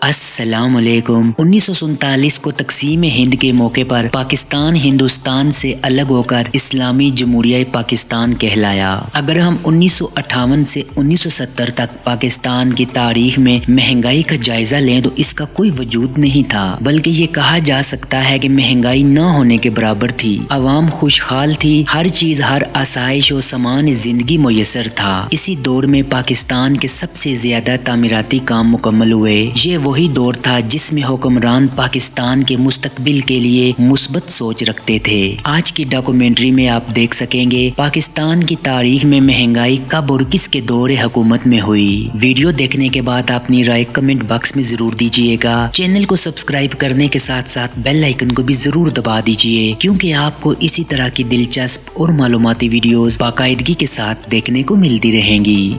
السلام علیکم۔ 1947 کو تقسیم ہند کے موقع پر پاکستان ہندوستان سے الگ ہو کر اسلامی جمہوریہ پاکستان کہلایا۔ اگر ہم 1958 سے 1970 تک پاکستان کی تاریخ میں مہنگائی کا جائزہ لیں تو اس کا کوئی وجود نہیں تھا، بلکہ یہ کہا جا سکتا ہے کہ مہنگائی نہ ہونے کے برابر تھی۔ عوام خوشحال تھی، ہر چیز، ہر آسائش و سامان زندگی میسر تھا۔ اسی دور میں پاکستان کے سب سے زیادہ تعمیراتی کام مکمل ہوئے۔ یہ وہی دور تھا جس میں حکمران پاکستان کے مستقبل کے لیے مثبت سوچ رکھتے تھے۔ آج کی ڈاکومنٹری میں آپ دیکھ سکیں گے پاکستان کی تاریخ میں مہنگائی کب اور کس کے دور حکومت میں ہوئی۔ ویڈیو دیکھنے کے بعد اپنی رائے کمنٹ باکس میں ضرور دیجیے گا۔ چینل کو سبسکرائب کرنے کے ساتھ ساتھ بیل آئیکن کو بھی ضرور دبا دیجیے، کیونکہ آپ کو اسی طرح کی دلچسپ اور معلوماتی ویڈیوز باقاعدگی کے ساتھ دیکھنے کو ملتی رہیں گی۔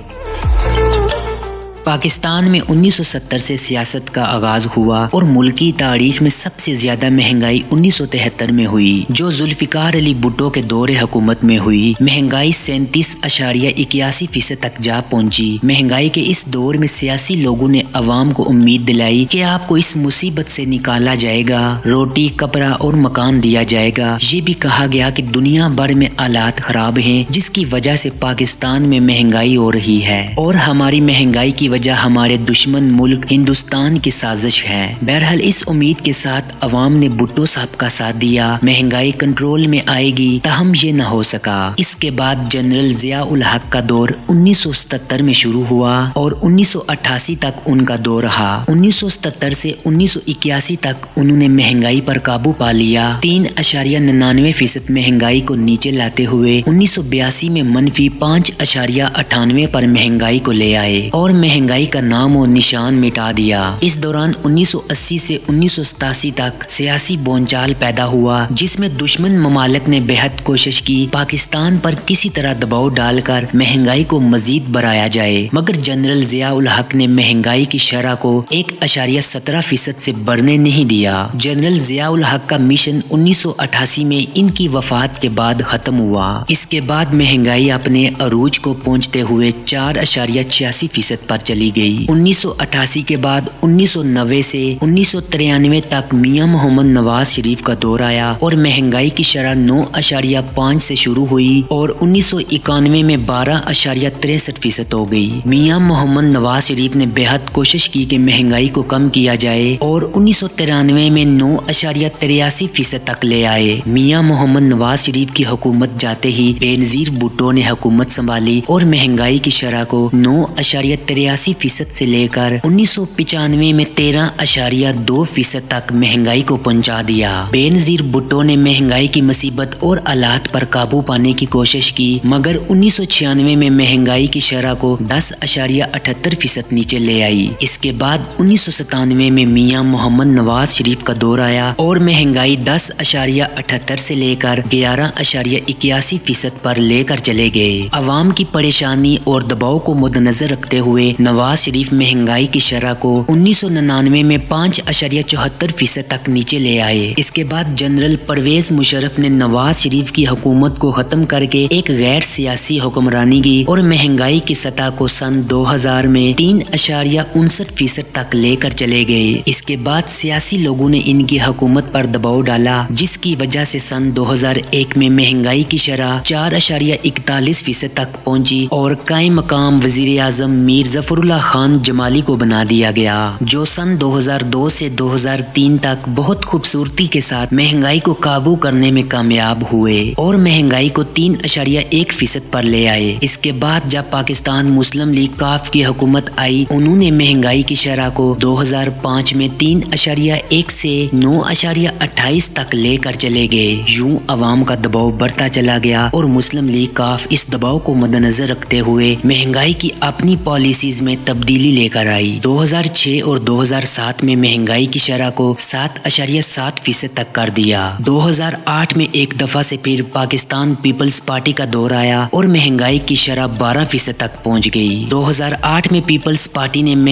پاکستان میں 1970 سے سیاست کا آغاز ہوا اور ملکی تاریخ میں سب سے زیادہ مہنگائی 1973 میں ہوئی، جو ذوالفقار علی بھٹو کے دور حکومت میں ہوئی۔ مہنگائی 37.81% تک جا پہنچی۔ مہنگائی کے اس دور میں سیاسی لوگوں نے عوام کو امید دلائی کہ آپ کو اس مصیبت سے نکالا جائے گا، روٹی، کپڑا اور مکان دیا جائے گا۔ یہ بھی کہا گیا کہ دنیا بھر میں حالات خراب ہیں، جس کی وجہ سے پاکستان میں مہنگائی ہو رہی ہے، اور ہماری مہنگائی کی وجہ ہمارے دشمن ملک ہندوستان کی سازش ہے۔ بہرحال اس امید کے ساتھ عوام نے بھٹو صاحب کا ساتھ دیا، مہنگائی کنٹرول میں آئے گی، تاہم یہ نہ ہو سکا۔ اس کے بعد جنرل ضیاء الحق کا دور 1977 میں شروع ہوا اور 1988 تک ان کا دور رہا۔ 1977 سے 1981 تک انہوں نے مہنگائی پر قابو پا لیا، 3.99% مہنگائی کو نیچے لاتے ہوئے 1982 میں -5.98 پر مہنگائی کو لے آئے اور مہنگائی کا نام و نشان مٹا دیا۔ اس دوران 1980 سے 1987 تک سیاسی بونچال پیدا ہوا، جس میں دشمن ممالک نے بہت کوشش کی پاکستان پر کسی طرح دباؤ ڈال کر مہنگائی کو مزید بڑھایا جائے، مگر جنرل ضیاء الحق نے مہنگائی کی شرح کو 1.17% سے بڑھنے نہیں دیا۔ جنرل ضیاء الحق کا مشن 1988 میں ان کی وفات کے بعد ختم ہوا۔ اس کے بعد مہنگائی اپنے عروج کو پہنچتے ہوئے 4.86% پر چلی گئی۔ 1988 کے بعد 1990 سے 1993 تک میاں محمد نواز شریف کا دور آیا اور مہنگائی کی شرح 9.5 سے شروع ہوئی اور 1991 میں 12.63% ہو گئی۔ میاں محمد نواز شریف نے بہت کوشش کی کہ مہنگائی کو کم کیا جائے اور 1993 میں 9.83% تک لے آئے۔ میاں محمد نواز شریف کی حکومت جاتے ہی بینظیر بھٹو نے حکومت سنبھالی اور مہنگائی کی شرح کو 9.83% سے لے کر 1995 میں 13.2% تک مہنگائی کو پہنچا دیا۔ بینظیر بھٹو نے مہنگائی کی مصیبت اور حالات پر قابو پانے کی کوشش کی، مگر 1996 میں مہنگائی کی شرح کو 10.78% نیچے لے آئی۔ اس کے بعد 1997 میں میاں محمد نواز شریف کا دور آیا اور مہنگائی 10.78 سے لے کر 11.81% پر لے کر چلے گئے۔ عوام کی پریشانی اور دباؤ کو مدنظر رکھتے ہوئے نواز شریف مہنگائی کی شرح کو 1999 میں 5.74% تک نیچے لے آئے۔ اس کے بعد جنرل پرویز مشرف نے نواز شریف کی حکومت کو ختم کر کے ایک غیر سیاسی حکمرانی کی اور مہنگائی کی سطح کو سن 2000 میں 3.59% تک لے کر چلے گئے۔ اس کے بعد سیاسی لوگوں نے ان کی حکومت پر دباؤ ڈالا، جس کی وجہ سے سن 2001 میں مہنگائی کی شرح 4.41% تک پہنچی اور قائم مقام وزیر اعظم میر ظفر اللہ خان جمالی کو بنا دیا گیا، جو سن 2002 سے 2003 تک بہت خوبصورتی کے ساتھ مہنگائی کو قابو کرنے میں کامیاب ہوئے اور مہنگائی کو 3.1% پر لے آئے۔ اس کے بعد جب پاکستان مسلم لیگ کاف کی حکومت آئی، انہوں نے مہنگائی کی شرح کو 2005 میں 3.1 سے 9.28 تک لے کر چلے گئے۔ یوں عوام کا دباؤ بڑھتا چلا گیا اور مسلم لیگ کاف اس دباؤ کو مدنظر رکھتے ہوئے مہنگائی کی اپنی پالیسیز میں تبدیلی لے کر آئی۔ 2006 اور 2007 میں مہنگائی کی شرح کو 7.7% تک کر دیا۔ 2008 میں ایک دفعہ سے پھر پاکستان پیپلز پارٹی کا دور آیا اور مہنگائی کی شرح 12% تک پہنچ گئی۔ 2008 میں پیپلز پارٹی نے